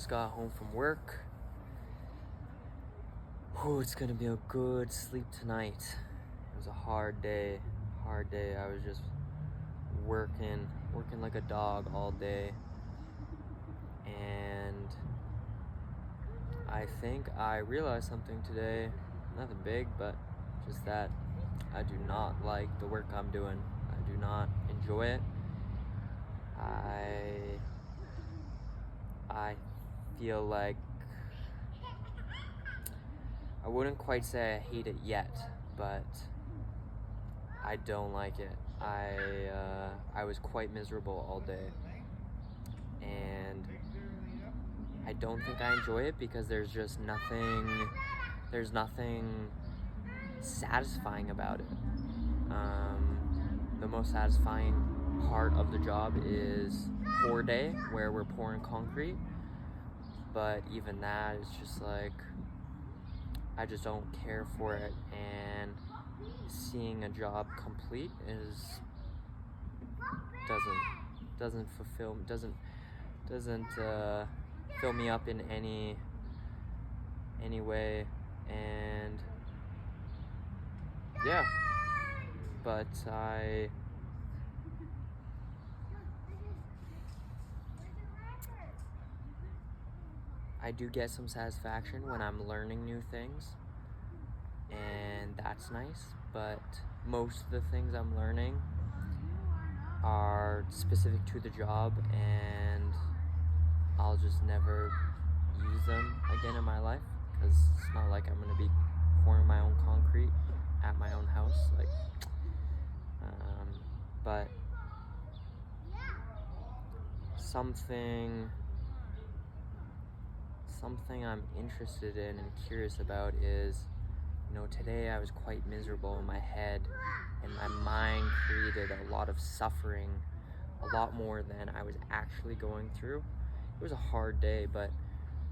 Just got home from work. It's gonna be a good sleep tonight. It was a hard day. I was just working like a dog all day. And I think I realized something today. Nothing big, but just that I do not like the work I'm doing. I do not enjoy it. I feel like I wouldn't quite say I hate it yet, but I don't like it. I was quite miserable all day, and I don't think I enjoy it because there's nothing satisfying about it. The most satisfying part of the job is pour day, where we're pouring concrete, but even that is just like, I just don't care for it, and seeing a job complete doesn't fill me up in any way. And yeah, but I do get some satisfaction when I'm learning new things, and that's nice, but most of the things I'm learning are specific to the job, and I'll just never use them again in my life, because it's not like I'm gonna be pouring my own concrete at my own house, but something I'm interested in and curious about is, today I was quite miserable in my head, and my mind created a lot of suffering, a lot more than I was actually going through. It was a hard day, but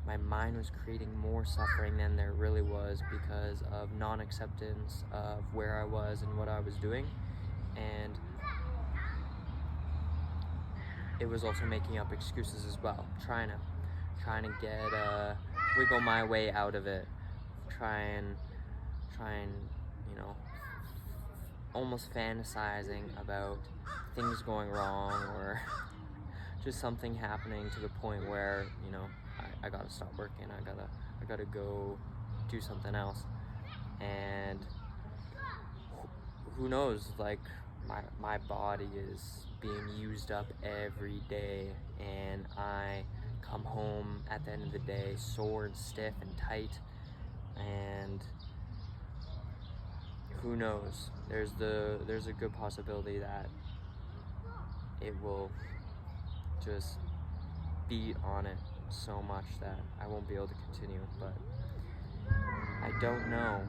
my mind was creating more suffering than there really was, because of non-acceptance of where I was and what I was doing. And it was also making up excuses as well, trying to get wiggle my way out of it, try and almost fantasizing about things going wrong, or just something happening to the point where I gotta stop working, I gotta go do something else. And who knows, like, my body is being used up every day, and I come home at the end of the day sore and stiff and tight, and who knows, there's a good possibility that it will just beat on it so much that I won't be able to continue. But I don't know.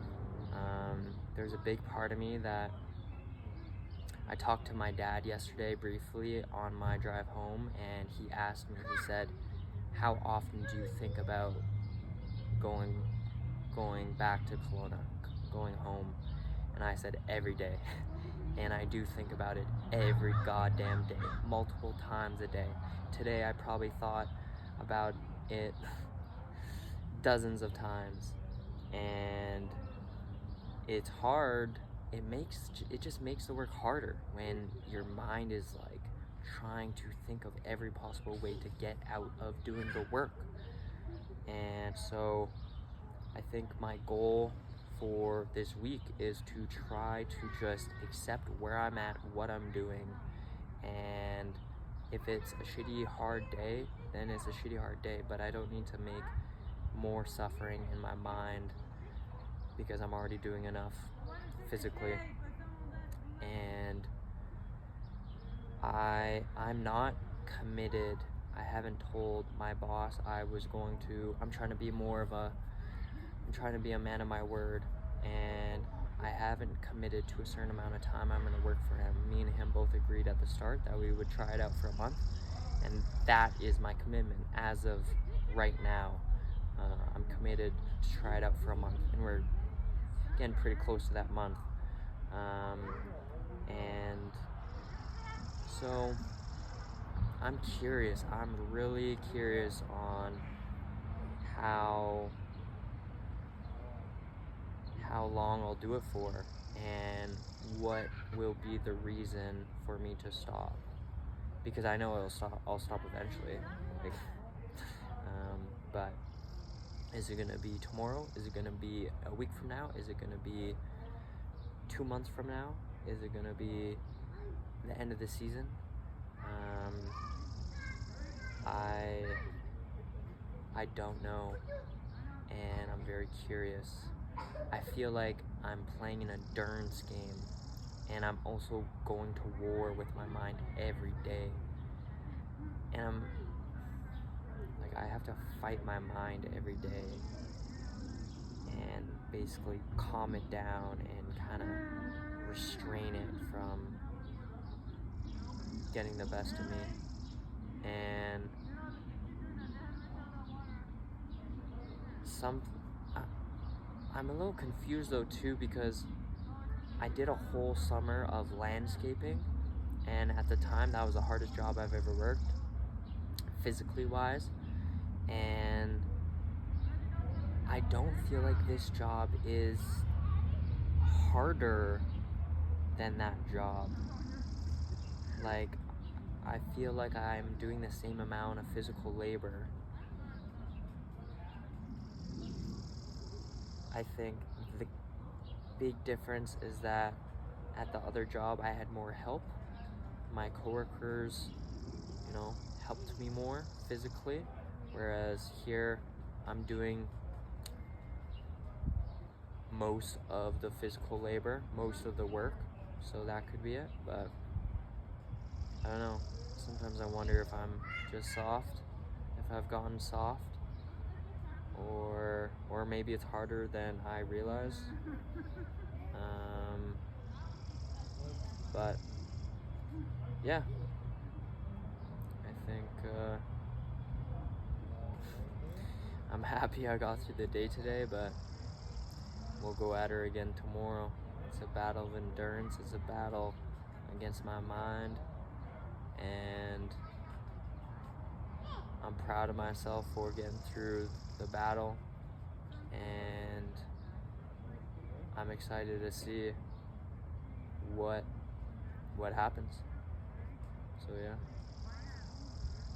There's a big part of me that I talked to my dad yesterday briefly on my drive home, and he asked me, he said, how often do you think about going back to Kelowna, going home? And I said, every day. And I do think about it every goddamn day, multiple times a day. Today I probably thought about it dozens of times, and it's hard. It just makes the work harder when your mind is like trying to think of every possible way to get out of doing the work. And so I think my goal for this week is to try to just accept where I'm at, what I'm doing, and if it's a shitty hard day, then it's a shitty hard day, but I don't need to make more suffering in my mind, because I'm already doing enough physically. And I'm not committed. I haven't told my boss I'm trying to be a man of my word, and I haven't committed to a certain amount of time I'm going to work for him. Me and him both agreed at the start that we would try it out for a month, and that is my commitment as of right now. I'm committed to try it out for a month, and we're getting pretty close to that month. And so I'm really curious on how long I'll do it for, and what will be the reason for me to stop. Because I know I'll stop eventually. Like, but is it gonna be tomorrow? Is it gonna be a week from now? Is it gonna be 2 months from now? Is it gonna be the end of the season? I don't know, and I'm very curious. I feel like I'm playing an endurance game, and I'm also going to war with my mind every day. And I'm like, I have to fight my mind every day and basically calm it down and kind of restrain it from getting the best of me. And I'm a little confused though too, because I did a whole summer of landscaping, and at the time that was the hardest job I've ever worked, physically wise, and I don't feel like this job is harder than that job. Like, I feel like I'm doing the same amount of physical labor. I think the big difference is that at the other job I had more help. My coworkers, helped me more physically, whereas here I'm doing most of the physical labor, most of the work, so that could be it. But I don't know, sometimes I wonder if I'm just soft, if I've gotten soft, or maybe it's harder than I realize. But yeah, I think I'm happy I got through the day today, but we'll go at her again tomorrow. It's a battle of endurance. It's a battle against my mind, and I'm proud of myself for getting through the battle, and I'm excited to see what happens. So yeah.